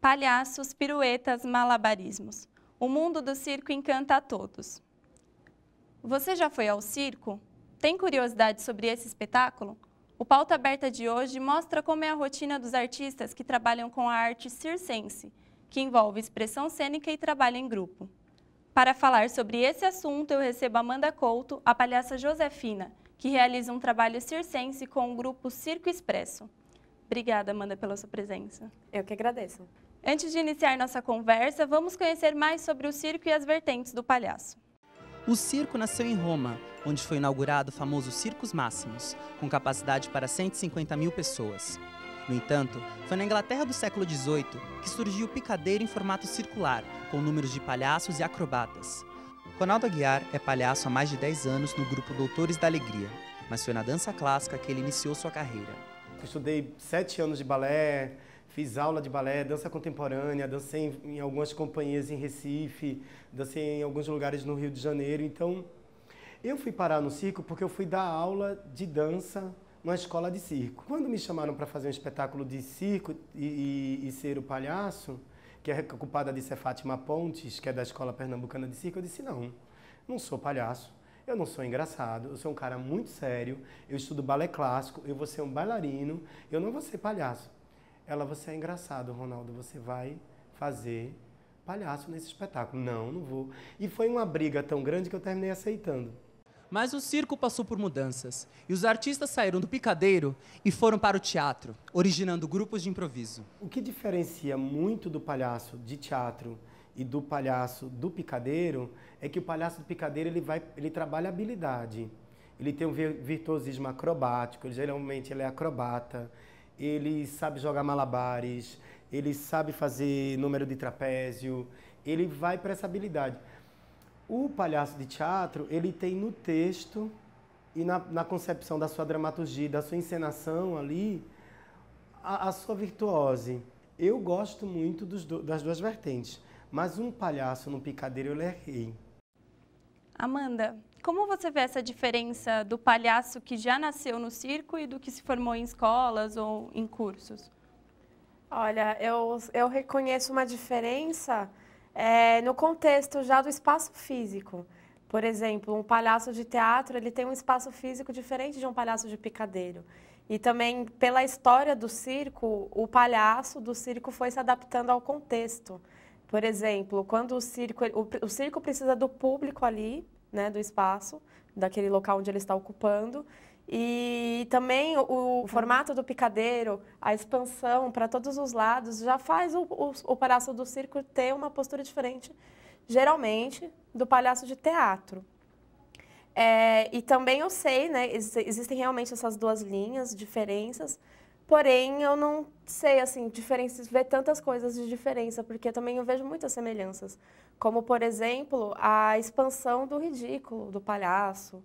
Palhaços, piruetas, malabarismos. O mundo do circo encanta a todos. Você já foi ao circo? Tem curiosidade sobre esse espetáculo? O Pauta Aberta de hoje mostra como é a rotina dos artistas que trabalham com a arte circense, que envolve expressão cênica e trabalho em grupo. Para falar sobre esse assunto, eu recebo Amanda Couto, a palhaça Josefina, que realiza um trabalho circense com o grupo Circo Expresso. Obrigada, Amanda, pela sua presença. Eu que agradeço. Antes de iniciar nossa conversa, vamos conhecer mais sobre o circo e as vertentes do palhaço. O circo nasceu em Roma, onde foi inaugurado o famoso Circus Maximus, com capacidade para 150 mil pessoas. No entanto, foi na Inglaterra do século XVIII que surgiu o picadeiro em formato circular, com números de palhaços e acrobatas. Ronaldo Aguiar é palhaço há mais de 10 anos no grupo Doutores da Alegria, mas foi na dança clássica que ele iniciou sua carreira. Eu estudei 7 anos de balé, fiz aula de balé, dança contemporânea, dancei em algumas companhias em Recife, dancei em alguns lugares no Rio de Janeiro. Então, eu fui parar no circo porque eu fui dar aula de dança numa escola de circo. Quando me chamaram para fazer um espetáculo de circo e ser o palhaço, que é culpada de ser Fátima Pontes, que é da Escola Pernambucana de Circo, eu disse, não sou palhaço, eu não sou engraçado, eu sou um cara muito sério, eu estudo balé clássico, eu vou ser um bailarino, eu não vou ser palhaço. Ela, você é engraçado, Ronaldo, você vai fazer palhaço nesse espetáculo. Não vou. E foi uma briga tão grande que eu terminei aceitando. Mas o circo passou por mudanças, e os artistas saíram do picadeiro e foram para o teatro, originando grupos de improviso. O que diferencia muito do palhaço de teatro e do palhaço do picadeiro é que o palhaço do picadeiro ele trabalha habilidade. Ele tem um virtuosismo acrobático, geralmente ele é acrobata, ele sabe jogar malabares, ele sabe fazer número de trapézio, ele vai para essa habilidade. O palhaço de teatro, ele tem no texto e na concepção da sua dramaturgia, da sua encenação ali, a sua virtuose. Eu gosto muito das duas vertentes, mas um palhaço no picadeiro, ele é rei. Amanda, como você vê essa diferença do palhaço que já nasceu no circo e do que se formou em escolas ou em cursos? Olha, eu reconheço uma diferença no contexto já do espaço físico. Por exemplo, um palhaço de teatro, ele tem um espaço físico diferente de um palhaço de picadeiro. E também, pela história do circo, o palhaço do circo foi se adaptando ao contexto. Por exemplo, quando o circo precisa do público ali, né, do espaço, daquele local onde ele está ocupando. E também o formato do picadeiro, a expansão para todos os lados, já faz o palhaço do circo ter uma postura diferente, geralmente, do palhaço de teatro. E também eu sei, né, existem realmente essas duas linhas, diferenças, porém eu não sei, assim, ver tantas coisas de diferença, porque também eu vejo muitas semelhanças, como, por exemplo, a expansão do ridículo, do palhaço.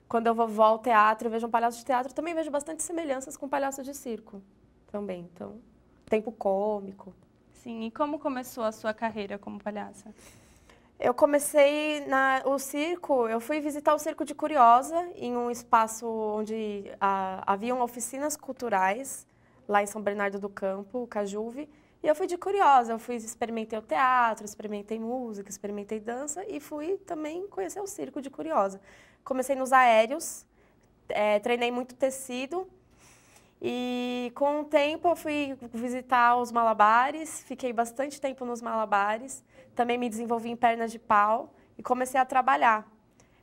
Quando eu vou ao teatro e vejo um palhaço de teatro, também vejo bastante semelhanças com um palhaço de circo também. Então, tempo cômico. Sim, e como começou a sua carreira como palhaça? Eu comecei o circo, eu fui visitar o Circo de Curiosa, em um espaço onde haviam oficinas culturais, lá em São Bernardo do Campo, Cajuve, e eu fui de curiosa, experimentei o teatro, experimentei música, experimentei dança e fui também conhecer o circo de curiosa. Comecei nos aéreos, treinei muito tecido e com o tempo eu fui visitar os malabares, fiquei bastante tempo nos malabares, também me desenvolvi em perna de pau e comecei a trabalhar.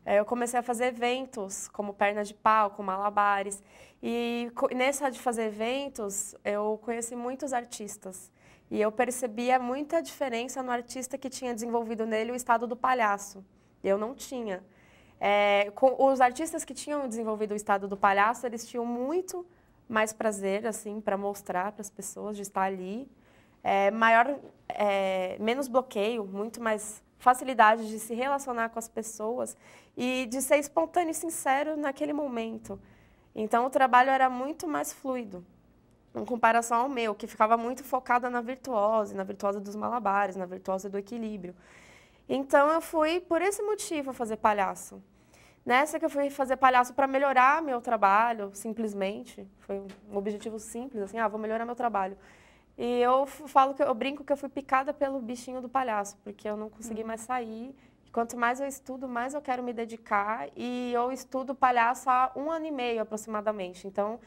Eu comecei a fazer eventos como perna de pau, com malabares e nessa de fazer eventos eu conheci muitos artistas. E eu percebia muita diferença no artista que tinha desenvolvido nele o estado do palhaço. Eu não tinha. Os artistas que tinham desenvolvido o estado do palhaço, eles tinham muito mais prazer, assim, para mostrar para as pessoas de estar ali. Menos bloqueio, muito mais facilidade de se relacionar com as pessoas e de ser espontâneo e sincero naquele momento. Então, o trabalho era muito mais fluido. Em comparação ao meu, que ficava muito focada na virtuose dos malabares, na virtuose do equilíbrio. Então, eu fui, por esse motivo, fazer palhaço. Nessa que eu fui fazer palhaço para melhorar meu trabalho, simplesmente. Foi um objetivo simples, assim, vou melhorar meu trabalho. E eu falo que eu brinco que eu fui picada pelo bichinho do palhaço, porque eu não consegui mais sair. Quanto mais eu estudo, mais eu quero me dedicar. E eu estudo palhaço há 1 ano e meio aproximadamente. Então,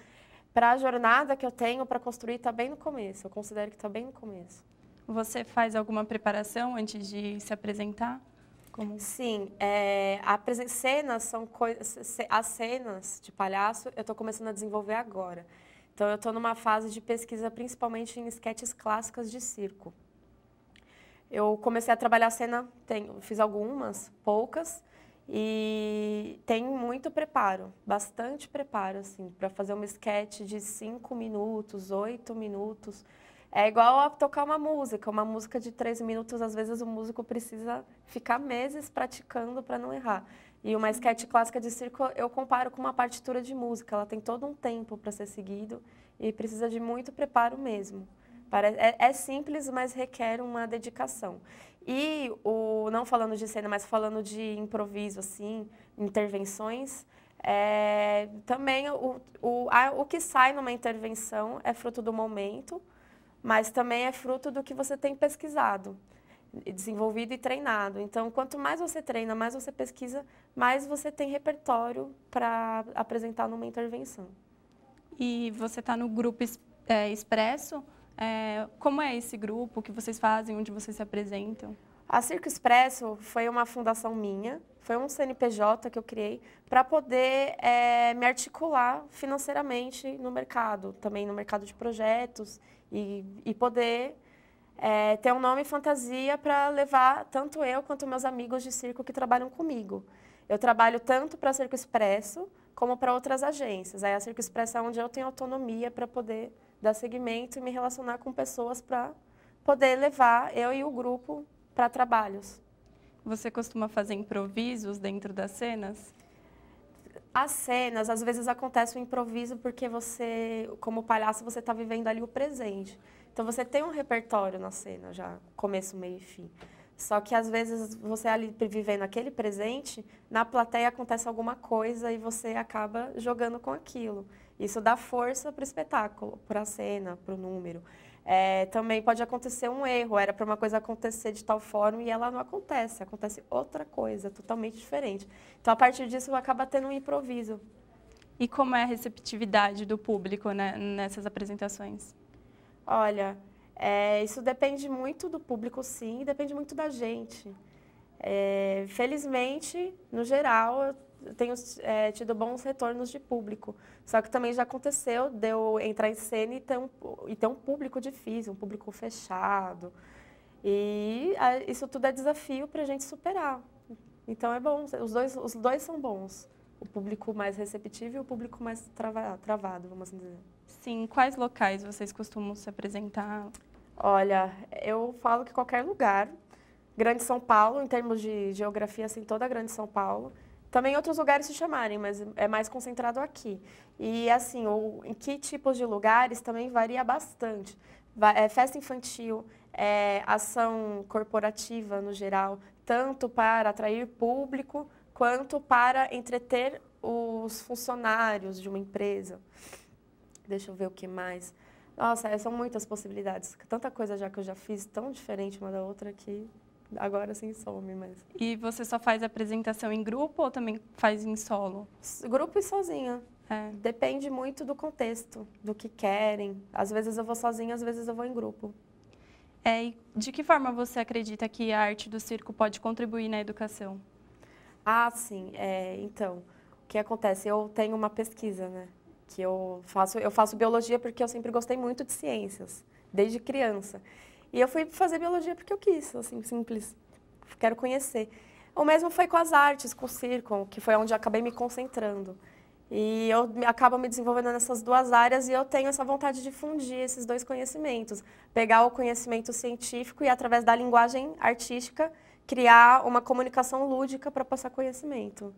para a jornada que eu tenho para construir, está bem no começo. Eu considero que está bem no começo. Você faz alguma preparação antes de se apresentar? Sim, cenas são as cenas de palhaço eu estou começando a desenvolver agora. Então, eu estou numa fase de pesquisa, principalmente em esquetes clássicas de circo. Eu comecei a trabalhar a cena, fiz algumas, poucas, e tenho muito preparo, bastante preparo, assim, para fazer uma esquete de 5 minutos, 8 minutos. É igual a tocar uma música de 3 minutos, às vezes o músico precisa ficar meses praticando para não errar. E uma esquete clássica de circo eu comparo com uma partitura de música, ela tem todo um tempo para ser seguido e precisa de muito preparo mesmo. É simples, mas requer uma dedicação. E, não falando de cena, mas falando de improviso, assim, intervenções, também o que sai numa intervenção é fruto do momento, mas também é fruto do que você tem pesquisado, desenvolvido e treinado. Então, quanto mais você treina, mais você pesquisa, mais você tem repertório para apresentar numa intervenção. E você está no grupo Expresso? Como é esse grupo? O que vocês fazem? Onde vocês se apresentam? A Circo Expresso foi uma fundação minha, foi um CNPJ que eu criei para poder me articular financeiramente no mercado, também no mercado de projetos e poder ter um nome fantasia para levar tanto eu quanto meus amigos de circo que trabalham comigo. Eu trabalho tanto para a Circo Expresso como para outras agências. Aí a Circo Expresso é onde eu tenho autonomia para poder dar seguimento e me relacionar com pessoas para poder levar eu e o grupo para trabalhos. Você costuma fazer improvisos dentro das cenas? As cenas, às vezes acontece o improviso porque você, como palhaço, você está vivendo ali o presente. Então, você tem um repertório na cena já, começo, meio e fim. Só que, às vezes, você ali vivendo aquele presente, na plateia acontece alguma coisa e você acaba jogando com aquilo. Isso dá força para o espetáculo, para a cena, para o número. Também pode acontecer um erro, era para uma coisa acontecer de tal forma e ela não acontece, acontece outra coisa, totalmente diferente. Então, a partir disso, acaba tendo um improviso. E como é a receptividade do público, né, nessas apresentações? Olha, isso depende muito do público, sim, e depende muito da gente. Felizmente, no geral, eu tenho tido bons retornos de público. Só que também já aconteceu de eu entrar em cena e ter um público difícil, um público fechado. E isso tudo é desafio para a gente superar. Então é bom, os dois são bons. O público mais receptivo e o público mais travado, vamos assim dizer. Sim, quais locais vocês costumam se apresentar? Olha, eu falo que qualquer lugar. Grande São Paulo, em termos de geografia, assim, toda a Grande São Paulo. Também outros lugares se chamarem, mas é mais concentrado aqui. E, assim, em que tipos de lugares também varia bastante. Festa infantil, ação corporativa no geral, tanto para atrair público, quanto para entreter os funcionários de uma empresa. Deixa eu ver o que mais. Nossa, são muitas possibilidades. Tanta coisa já que eu já fiz, tão diferente uma da outra que agora sim some. Mas... E você só faz apresentação em grupo ou também faz em solo? Grupo e sozinha. Depende muito do contexto, do que querem. Às vezes eu vou sozinha, às vezes eu vou em grupo. E de que forma você acredita que a arte do circo pode contribuir na educação? Ah, sim. Então, o que acontece? Eu tenho uma pesquisa, né? Que eu faço biologia porque eu sempre gostei muito de ciências, desde criança. E eu fui fazer biologia porque eu quis, assim, simples. Quero conhecer. O mesmo foi com as artes, com o circo, que foi onde eu acabei me concentrando. E eu acabo me desenvolvendo nessas duas áreas e eu tenho essa vontade de fundir esses dois conhecimentos. Pegar o conhecimento científico e, através da linguagem artística, criar uma comunicação lúdica para passar conhecimento.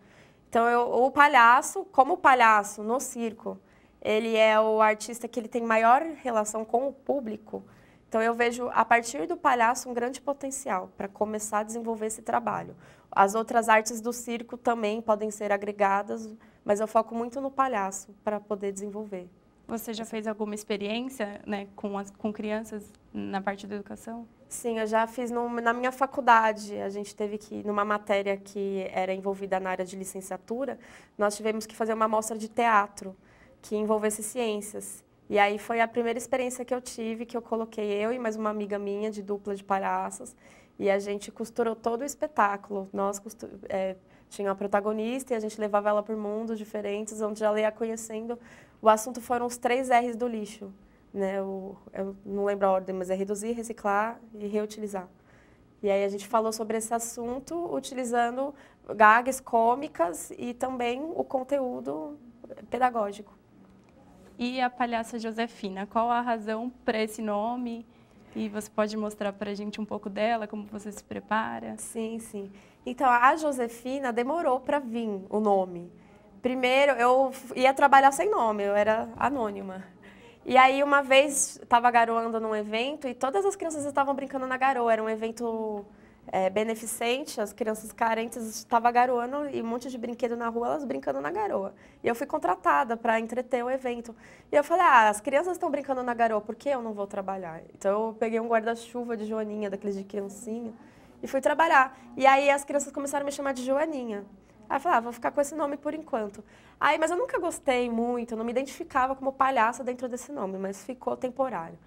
Então, o palhaço, como palhaço no circo, ele é o artista que ele tem maior relação com o público. Então, eu vejo, a partir do palhaço, um grande potencial para começar a desenvolver esse trabalho. As outras artes do circo também podem ser agregadas, mas eu foco muito no palhaço para poder desenvolver. Você já fez alguma experiência, né, com crianças na parte da educação? Sim, eu já fiz na minha faculdade. A gente teve que, numa matéria que era envolvida na área de licenciatura, nós tivemos que fazer uma amostra de teatro que envolvesse ciências. E aí foi a primeira experiência que eu tive, que eu coloquei eu e mais uma amiga minha de dupla de palhaços, e a gente costurou todo o espetáculo. Tinha uma protagonista e a gente levava ela por mundos diferentes, onde ela ia conhecendo. O assunto foram os 3 R's do lixo, né? Eu não lembro a ordem, mas é reduzir, reciclar e reutilizar. E aí a gente falou sobre esse assunto utilizando gags cômicas e também o conteúdo pedagógico. E a palhaça Josefina, qual a razão para esse nome? E você pode mostrar para a gente um pouco dela, como você se prepara? Sim, sim. Então, a Josefina demorou para vir o nome. Primeiro, eu ia trabalhar sem nome, eu era anônima. E aí, uma vez, estava garoando num evento e todas as crianças estavam brincando na garoa. Era um evento beneficente, as crianças carentes estavam garoando e um monte de brinquedo na rua, elas brincando na garoa. E eu fui contratada para entreter o evento. E eu falei, as crianças estão brincando na garoa, por que eu não vou trabalhar? Então, eu peguei um guarda-chuva de Joaninha, daqueles de criancinha, e fui trabalhar. E aí, as crianças começaram a me chamar de Joaninha. Aí eu falei, vou ficar com esse nome por enquanto. Mas eu nunca gostei muito, não me identificava como palhaça dentro desse nome, mas ficou temporário.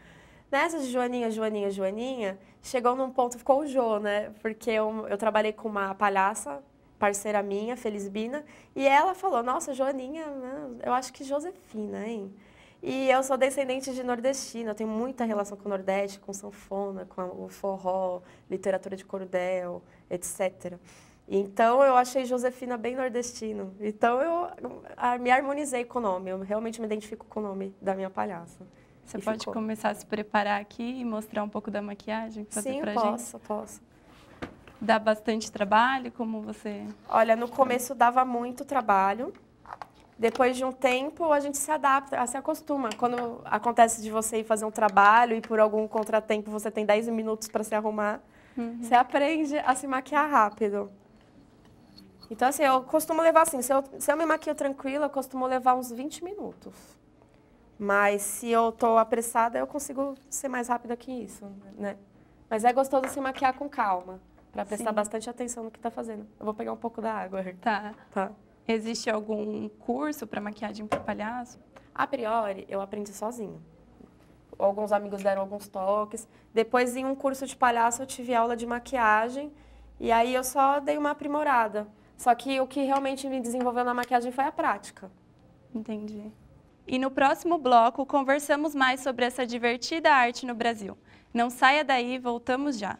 Nessa de Joaninha, Joaninha, Joaninha, chegou num ponto, ficou o Jô, né? Porque eu trabalhei com uma palhaça, parceira minha, Felisbina, e ela falou, nossa, Joaninha, eu acho que Josefina, hein? E eu sou descendente de nordestina, eu tenho muita relação com o Nordeste, com sanfona, com o forró, literatura de cordel, etc. Então, eu achei Josefina bem nordestino. Então, eu me harmonizei com o nome, eu realmente me identifico com o nome da minha palhaça. Você pode começar a se preparar aqui e mostrar um pouco da maquiagem? Sim, posso. Dá bastante trabalho? Como você... Olha, no começo dava muito trabalho. Depois de um tempo, a gente se adapta, se acostuma. Quando acontece de você ir fazer um trabalho e por algum contratempo você tem 10 minutos para se arrumar, você aprende a se maquiar rápido. Então, assim, eu costumo levar assim, se eu me maquio tranquila, eu costumo levar uns 20 minutos. Mas se eu estou apressada, eu consigo ser mais rápida que isso, né? Mas é gostoso se maquiar com calma, para prestar bastante atenção no que está fazendo. Eu vou pegar um pouco da água. Tá. Existe algum curso para maquiagem para palhaço? A priori, eu aprendi sozinho. Alguns amigos deram alguns toques. Depois, em um curso de palhaço, eu tive aula de maquiagem. E aí, eu só dei uma aprimorada. Só que o que realmente me desenvolveu na maquiagem foi a prática. Entendi. E no próximo bloco, conversamos mais sobre essa divertida arte no Brasil. Não saia daí, voltamos já.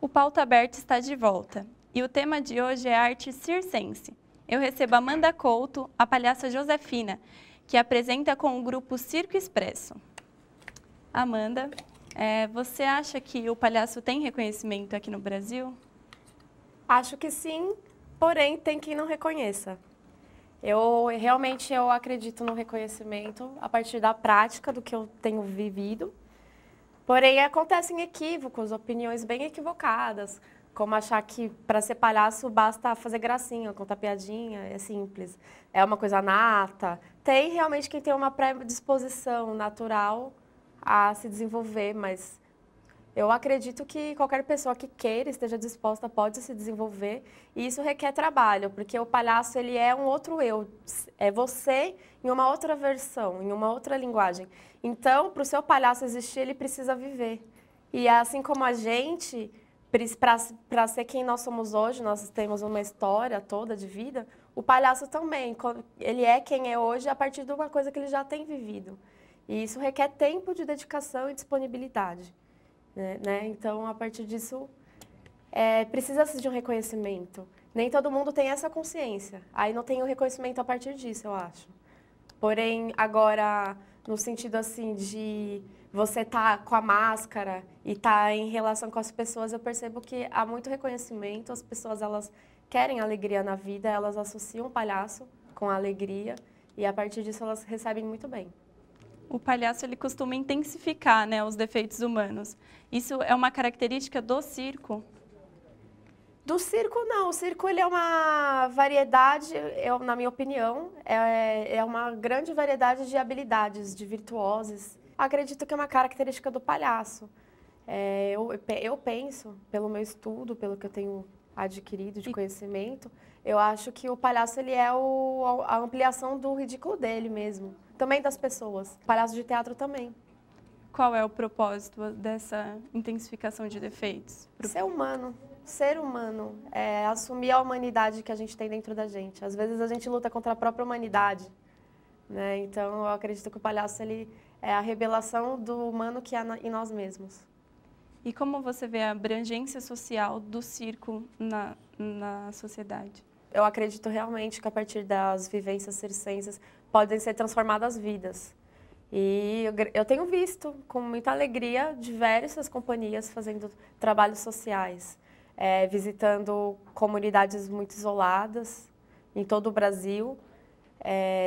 O Pauta Aberta está de volta e o tema de hoje é arte circense. Eu recebo Amanda Couto, a palhaça Josefina, que apresenta com o grupo Circo Expresso. Amanda, você acha que o palhaço tem reconhecimento aqui no Brasil? Acho que sim, porém tem quem não reconheça. Eu acredito no reconhecimento a partir da prática do que eu tenho vivido. Porém, acontecem equívocos, opiniões bem equivocadas, como achar que para ser palhaço basta fazer gracinha, contar piadinha, é simples. É uma coisa nata. Tem realmente quem tem uma predisposição natural a se desenvolver, mas eu acredito que qualquer pessoa que queira, esteja disposta, pode se desenvolver. E isso requer trabalho, porque o palhaço ele é um outro eu. É você em uma outra versão, em uma outra linguagem. Então, para o seu palhaço existir, ele precisa viver. E assim como a gente, para ser quem nós somos hoje, nós temos uma história toda de vida, o palhaço também. Ele é quem é hoje a partir de uma coisa que ele já tem vivido. E isso requer tempo de dedicação e disponibilidade. Né? Então, a partir disso, precisa-se de um reconhecimento. Nem todo mundo tem essa consciência. Aí não tem o reconhecimento a partir disso, eu acho. Porém, agora, no sentido assim de você estar com a máscara e estar em relação com as pessoas, eu percebo que há muito reconhecimento. As pessoas, elas querem alegria na vida, elas associam o palhaço com a alegria e a partir disso elas recebem muito bem. O palhaço ele costuma intensificar, né, os defeitos humanos. Isso é uma característica do circo? Do circo, não. O circo ele é uma variedade, na minha opinião, é uma grande variedade de habilidades, de virtuoses. Acredito que é uma característica do palhaço. Eu penso, pelo meu estudo, pelo que eu tenho adquirido de conhecimento, eu acho que o palhaço ele é a ampliação do ridículo dele mesmo. Também das pessoas. Palhaço de teatro também. Qual é o propósito dessa intensificação de defeitos? Ser humano, assumir a humanidade que a gente tem dentro da gente. Às vezes a gente luta contra a própria humanidade, né? Então eu acredito que o palhaço ele é a revelação do humano que há em nós mesmos. E como você vê a abrangência social do circo na sociedade? Eu acredito realmente que a partir das vivências circenses podem ser transformadas vidas. E eu tenho visto com muita alegria diversas companhias fazendo trabalhos sociais, visitando comunidades muito isoladas em todo o Brasil.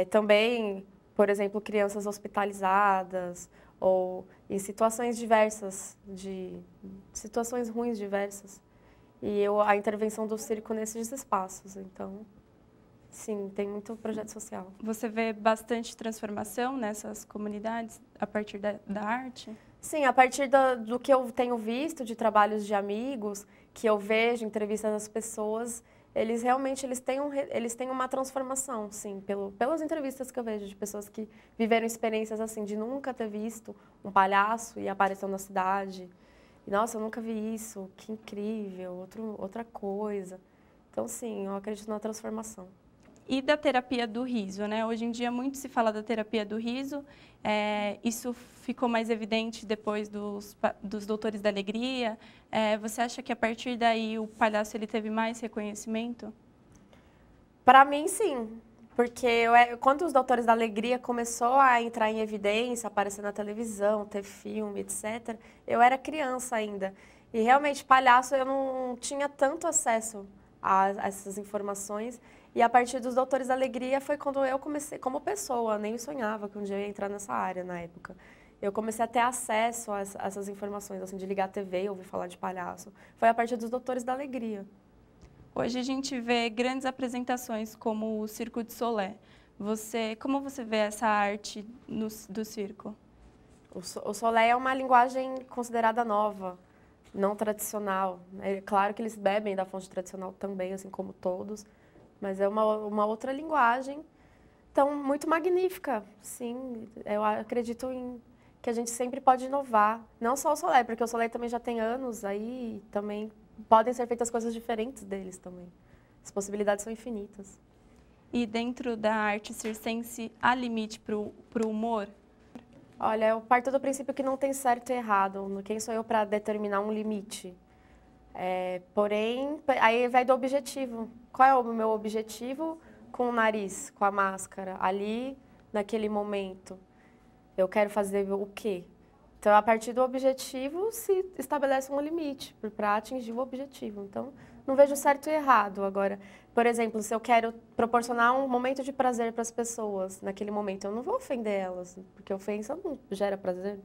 Também, por exemplo, crianças hospitalizadas ou em situações diversas, situações ruins diversas. E a intervenção do circo nesses espaços. Então, sim, tem muito projeto social. Você vê bastante transformação nessas comunidades a partir da arte? Sim, a partir do que eu tenho visto de trabalhos de amigos, que eu vejo, entrevistas das pessoas, eles realmente têm uma transformação, sim, pelas entrevistas que eu vejo de pessoas que viveram experiências assim, de nunca ter visto um palhaço e apareceu na cidade. E, nossa, eu nunca vi isso, que incrível, outra coisa. Então, sim, eu acredito na transformação. E da terapia do riso, né? Hoje em dia muito se fala da terapia do riso. Isso ficou mais evidente depois dos Doutores da Alegria. Você acha que a partir daí o palhaço ele teve mais reconhecimento? Para mim, sim. Porque quando os Doutores da Alegria começou a entrar em evidência, aparecer na televisão, ter filme, etc., eu era criança ainda. E realmente, palhaço, eu não tinha tanto acesso a essas informações. E a partir dos Doutores da Alegria foi quando eu comecei, como pessoa, nem sonhava que um dia eu ia entrar nessa área na época. Eu comecei a ter acesso a essas informações, assim, de ligar a TV e ouvir falar de palhaço. Foi a partir dos Doutores da Alegria. Hoje a gente vê grandes apresentações como o Circo de Solé. Como você vê essa arte do circo? O Solé é uma linguagem considerada nova, não tradicional. É claro que eles bebem da fonte tradicional também, assim como todos, mas é uma outra linguagem, então, muito magnífica. Sim, eu acredito que a gente sempre pode inovar. Não só o Solé, porque o Solé também já tem anos, aí também podem ser feitas coisas diferentes deles também. As possibilidades são infinitas. E dentro da arte circense, há limite para o humor? Olha, eu parto do princípio que não tem certo e errado. Quem sou eu para determinar um limite? Porém, aí vai do objetivo. Qual é o meu objetivo com o nariz, com a máscara? Ali, naquele momento, eu quero fazer o quê? Então, a partir do objetivo, se estabelece um limite para atingir o objetivo. Então, não vejo certo e errado. Agora, por exemplo, se eu quero proporcionar um momento de prazer para as pessoas naquele momento, eu não vou ofender elas, porque ofensa não gera prazer.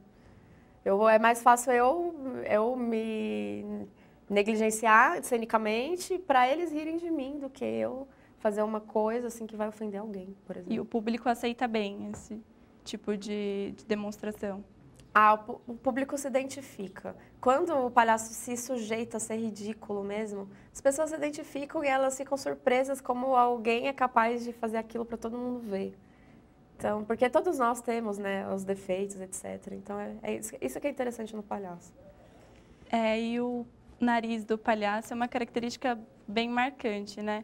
É mais fácil eu me negligenciar cenicamente para eles rirem de mim do que eu fazer uma coisa assim que vai ofender alguém, por exemplo. E o público aceita bem esse tipo de demonstração? O público se identifica. Quando o palhaço se sujeita a ser ridículo mesmo, as pessoas se identificam e elas ficam surpresas como alguém é capaz de fazer aquilo para todo mundo ver. Então, porque todos nós temos, né, os defeitos, etc. Então, isso que é interessante no palhaço. E o nariz do palhaço é uma característica bem marcante, né?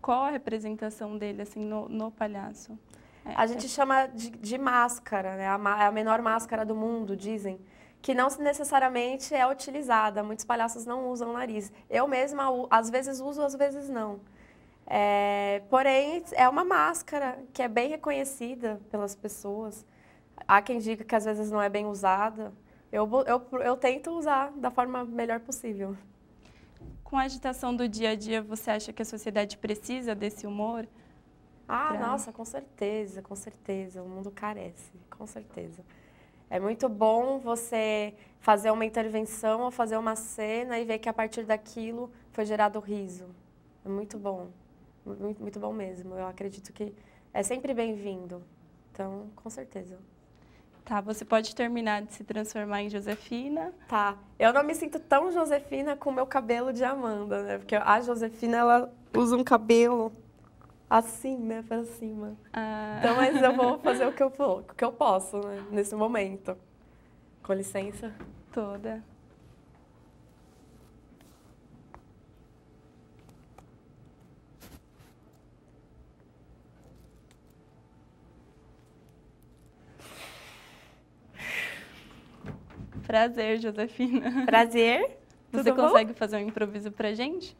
Qual a representação dele, assim, no palhaço? A gente chama de máscara, né? A menor máscara do mundo, dizem. que não necessariamente é utilizada. Muitos palhaços não usam nariz. Eu mesma, às vezes uso, às vezes não. Porém, é uma máscara que é bem reconhecida pelas pessoas. Há quem diga que às vezes não é bem usada. Eu tento usar da forma melhor possível. Com a agitação do dia a dia, você acha que a sociedade precisa desse humor? Nossa, com certeza, com certeza. O mundo carece, com certeza. É muito bom você fazer uma intervenção ou fazer uma cena e ver que a partir daquilo foi gerado riso. É muito bom, muito bom mesmo. Eu acredito que é sempre bem-vindo. Então, com certeza. Tá, você pode terminar de se transformar em Josefina. Tá, eu não me sinto tão Josefina com o meu cabelo de Amanda, né? Porque a Josefina, ela usa um cabelo assim, né, para cima. Então, mas eu vou fazer o que eu posso, né, nesse momento. Com licença. Toda. Prazer, Josefina. Prazer. Você consegue fazer um improviso pra gente?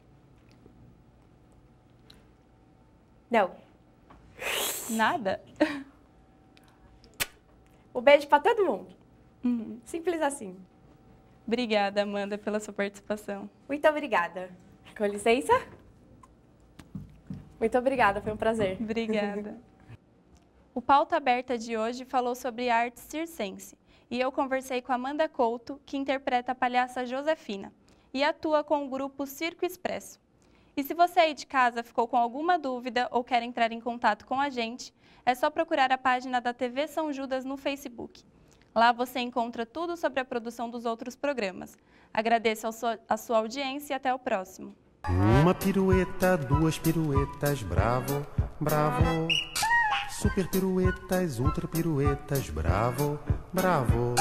Não. Nada? Um beijo para todo mundo. Simples assim. Obrigada, Amanda, pela sua participação. Muito obrigada. Com licença. Muito obrigada, foi um prazer. Obrigada. O Pauta Aberta de hoje falou sobre arte circense. E eu conversei com Amanda Couto, que interpreta a palhaça Josefina e atua com o grupo Circo Expresso. E se você aí de casa ficou com alguma dúvida ou quer entrar em contato com a gente, é só procurar a página da TV São Judas no Facebook. Lá você encontra tudo sobre a produção dos outros programas. Agradeço a sua audiência e até o próximo. Uma pirueta, duas piruetas, bravo, bravo. Super piruetas, ultra piruetas, bravo, bravo.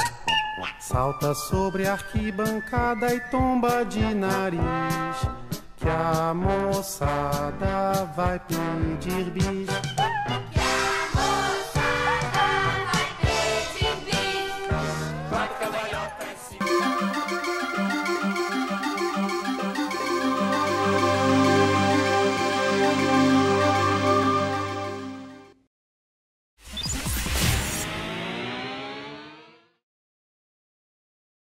Salta sobre a arquibancada e tomba de nariz, que a moçada vai pedir bis.